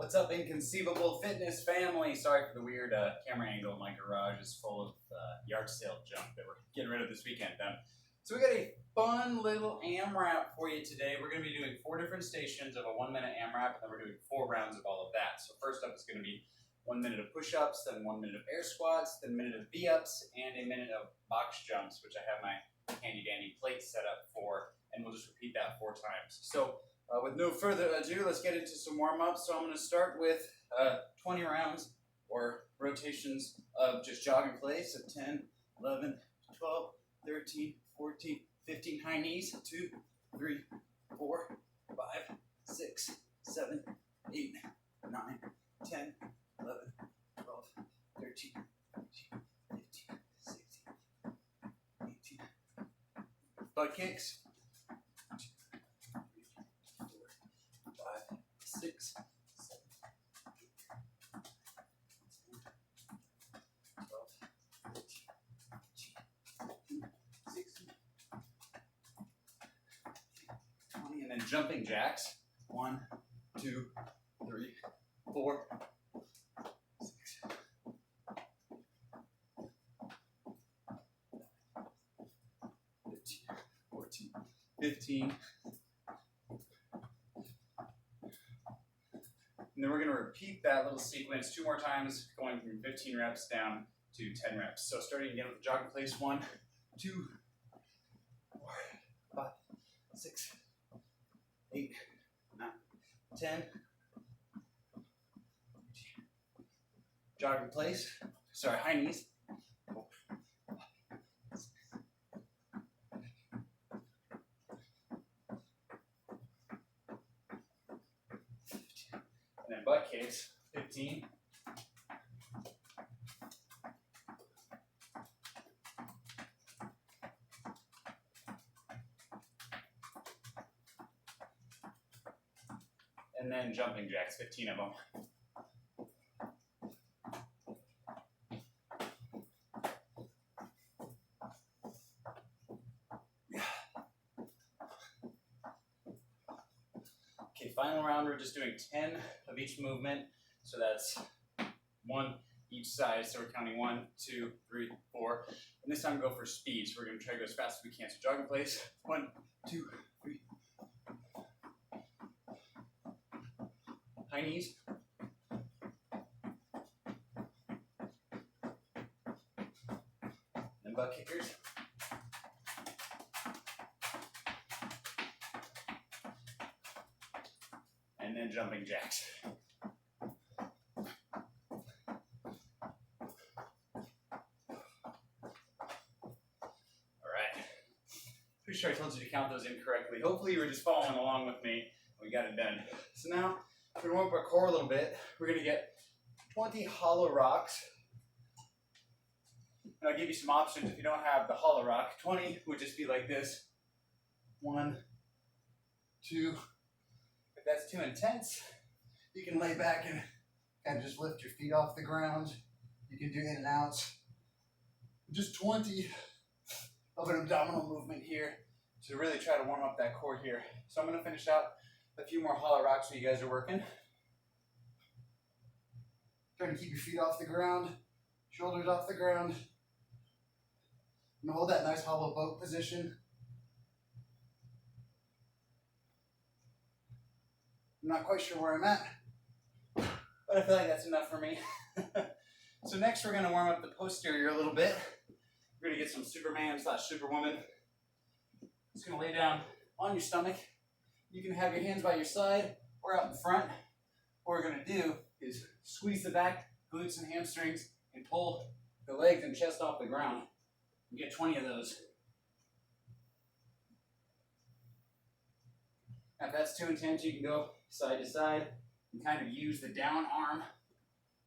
What's up, Inconceivable Fitness family? Sorry for the weird camera angle. My garage is full of yard sale junk that we're getting rid of this weekend. So we got a fun little AMRAP for you today. We're going to be doing 4 different stations of a 1-minute AMRAP, and then we're doing 4 rounds of all of that. So first up is going to be 1 minute of push-ups, then 1 minute of air squats, then a minute of V-ups, and a minute of box jumps, which I have my handy-dandy plate set up for, and we'll just repeat that 4 times. So with no further ado, let's get into some warm-ups. So I'm going to start with 20 rounds or rotations of just jog in place of 10, 11, 12, 13, 14, 15 high knees, 2, 3, 4, 5, 6, 7, 8, 9, 10, 11, 12, 13, 14, 15, 16, 18. Butt kicks. 6, 7, 8, 12, 13, 14, 16, 20, and then jumping jacks. 1, 2, 3, 4, 6, 13, 14, 15. And then we're going to repeat that little sequence 2 more times, going from 15 reps down to 10 reps. So starting again with the jog in place, 1, 2, 4, 5, 6, 8, 9, 10. Jog in place, sorry, high knees. 4, 5, 6. And then butt kicks, 15. And then jumping jacks, 15 of them. Okay, final round, we're just doing 10 of each movement. So that's 1 each side. So we're counting 1, 2, 3, 4. And this time we'll go for speed. So we're going to try to go as fast as we can. So jog in place. 1, 2, 3. High knees. And butt kickers. And then jumping jacks. Pretty sure I told you to count those incorrectly. Hopefully you were just following along with me. We got it done. So now we're going to warm up our core a little bit. We're going to get 20 hollow rocks. And I'll give you some options if you don't have the hollow rock. 20 would just be like this. 1, 2. If that's too intense, you can lay back and kind of just lift your feet off the ground. You can do in and outs. Just 20 of an abdominal movement here to really try to warm up that core here. So I'm going to finish out a few more hollow rocks while you guys are working. Trying to keep your feet off the ground, shoulders off the ground. And hold that nice hollow boat position. I'm not quite sure where I'm at, but I feel like that's enough for me. So next we're going to warm up the posterior a little bit. We're going to get some Superman/Superwoman. Just going to lay down on your stomach. You can have your hands by your side or out in front. What we're going to do is squeeze the back, glutes and hamstrings, and pull the legs and chest off the ground. You get 20 of those. Now if that's too intense, you can go side to side and kind of use the down arm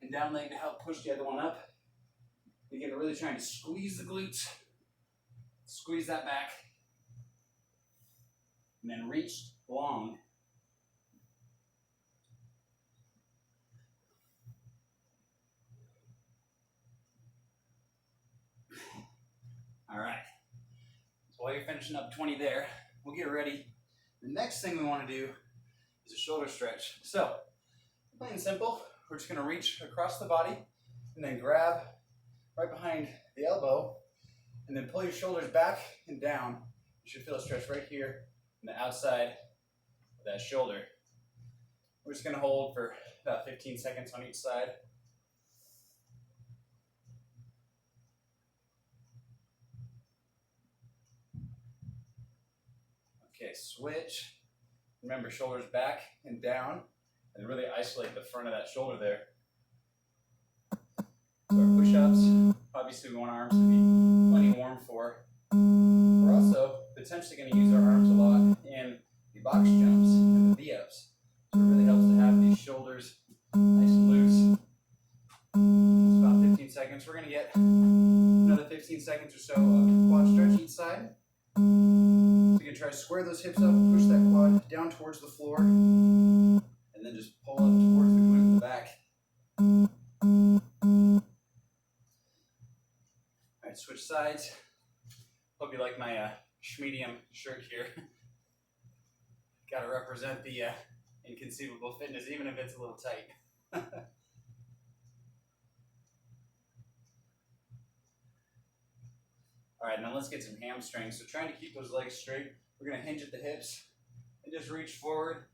and down leg to help push the other one up. Again, we're really trying to squeeze the glutes, squeeze that back, and then reach long. All right. So while you're finishing up 20 there, we'll get ready. The next thing we want to do is a shoulder stretch. So Plain and simple. We're just gonna reach across the body and then grab right behind the elbow and then pull your shoulders back and down. You should feel a stretch right here on the outside of that shoulder. We're just gonna hold for about 15 seconds on each side. Okay, switch. Remember, shoulders back and down, and really isolate the front of that shoulder there. So our push-ups, obviously we want our arms to be plenty warm for. We're also potentially going to use our arms a lot in the box jumps and the V-ups. So it really helps to have these shoulders nice and loose. It's about 15 seconds. We're going to get another 15 seconds or so of quad stretch each side. So you can try to square those hips up, push that quad down towards the floor, and then just pull up towards the glute in the back. Alright, switch sides. Hope you like my medium shirt here. Gotta represent the Inconceivable fitness, even if it's a little tight. All right, now let's get some hamstrings. So trying to keep those legs straight, we're gonna hinge at the hips and just reach forward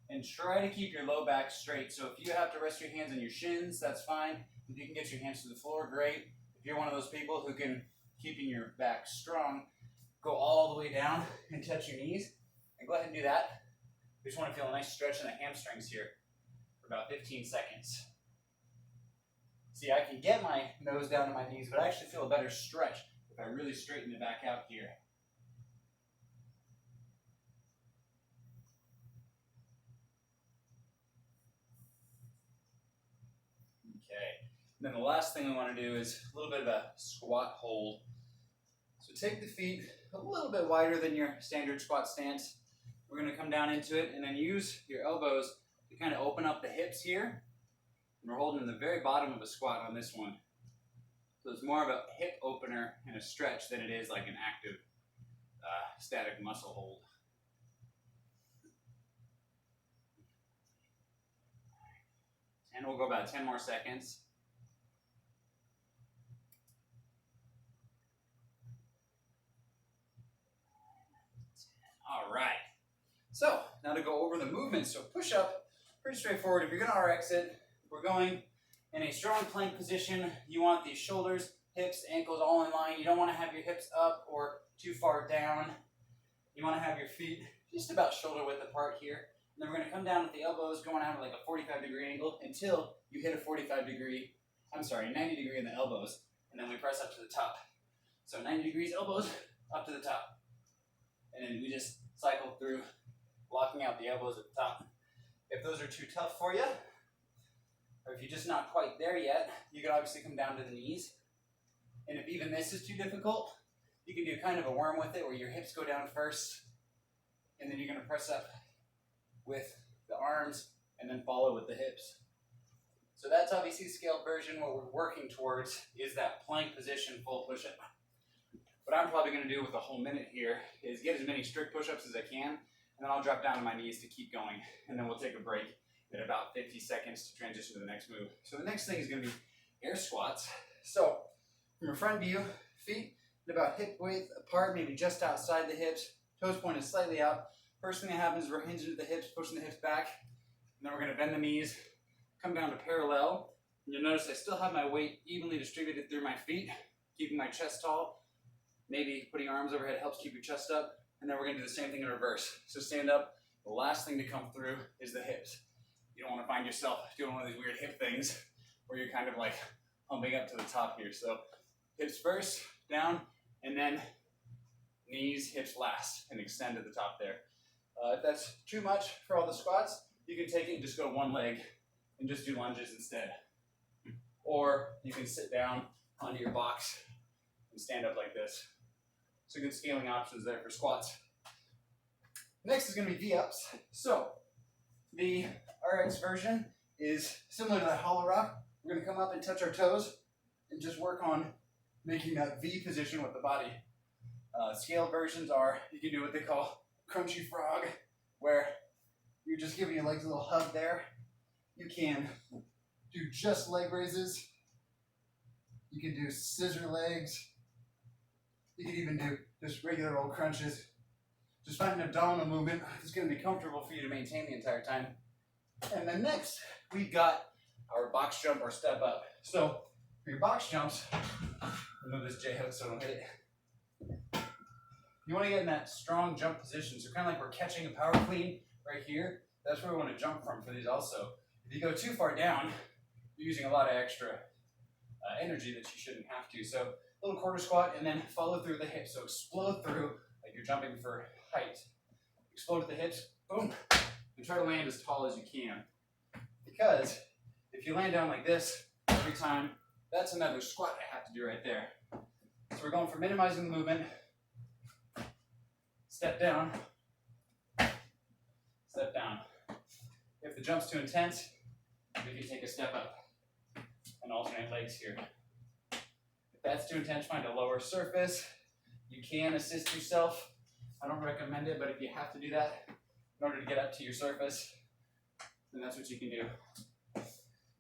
and try to keep your low back straight. So if you have to rest your hands on your shins, that's fine. If you can get your hands to the floor, great. If you're one of those people who can, keeping your back strong, go all the way down and touch your knees, and go ahead and do that. We just wanna feel a nice stretch in the hamstrings here for about 15 seconds. See, I can get my nose down to my knees, but I actually feel a better stretch if I really straighten the back out here. Okay, and then the last thing we want to do is a little bit of a squat hold. So take the feet a little bit wider than your standard squat stance. We're going to come down into it and then use your elbows to kind of open up the hips here. And we're holding the very bottom of a squat on this one. So it's more of a hip opener and a stretch than it is like an active static muscle hold. And we'll go about 10 more seconds. All right. So now to go over the movement. So push up, pretty straightforward. If you're going to RX it, we're going in a strong plank position. You want these shoulders, hips, ankles all in line. You don't want to have your hips up or too far down. You want to have your feet just about shoulder width apart here. And then we're going to come down with the elbows going out at like a 45-degree angle until you hit a 90 degree in the elbows. And then we press up to the top. So 90 degrees elbows up to the top. And then we just cycle through, blocking out the elbows at the top. If those are too tough for you, or if you're just not quite there yet, you can obviously come down to the knees. And if even this is too difficult, you can do kind of a worm with it where your hips go down first, and then you're going to press up with the arms and then follow with the hips. So that's obviously the scaled version. What we're working towards is that plank position full push-up. What I'm probably going to do with a whole minute here is get as many strict push-ups as I can, and then I'll drop down to my knees to keep going, and then we'll take a break at about 50 seconds to transition to the next move. So the next thing is going to be air squats. So from a front view, feet at about hip width apart, maybe just outside the hips, toes pointed slightly out. First thing that happens is we're hinging at the hips, pushing the hips back, and then we're going to bend the knees, come down to parallel. And you'll notice I still have my weight evenly distributed through my feet, keeping my chest tall. Maybe putting arms overhead helps keep your chest up. And then we're going to do the same thing in reverse. So stand up. The last thing to come through is the hips. You don't want to find yourself doing one of these weird hip things where you're kind of like humping up to the top here. So hips first, down, and then knees, hips last, and extend to the top there. If that's too much for all the squats, you can take it and just go one leg and just do lunges instead. Or you can sit down onto your box and stand up like this. So good scaling options there for squats. Next is going to be V-ups. So the RX version is similar to that hollow rock. We're going to come up and touch our toes and just work on making that V position with the body. Scaled versions are, you can do what they call crunchy frog, where you're just giving your legs a little hug there. You can do just leg raises. You can do scissor legs. You can even do just regular old crunches. Just find an abdominal movement that's going to be comfortable for you to maintain the entire time. And then next, we've got our box jump or step up. So for your box jumps, remove this J hook so I don't hit it. You want to get in that strong jump position. So kind of like we're catching a power clean right here. That's where we want to jump from for these also. If you go too far down, you're using a lot of extra energy that you shouldn't have to. So a little quarter squat and then follow through the hips. So explode through like you're jumping for height. Explode at the hips, boom, and try to land as tall as you can. Because if you land down like this every time, that's another squat I have to do right there. So we're going for minimizing the movement. Step down, step down. If the jump's too intense, we can take a step up and alternate legs here. If that's too intense, find a lower surface. You can assist yourself. I don't recommend it, but if you have to do that in order to get up to your surface, then that's what you can do.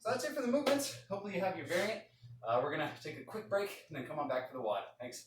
So that's it for the movements. Hopefully you have your variant. We're gonna take a quick break and then come on back for the WOD. Thanks.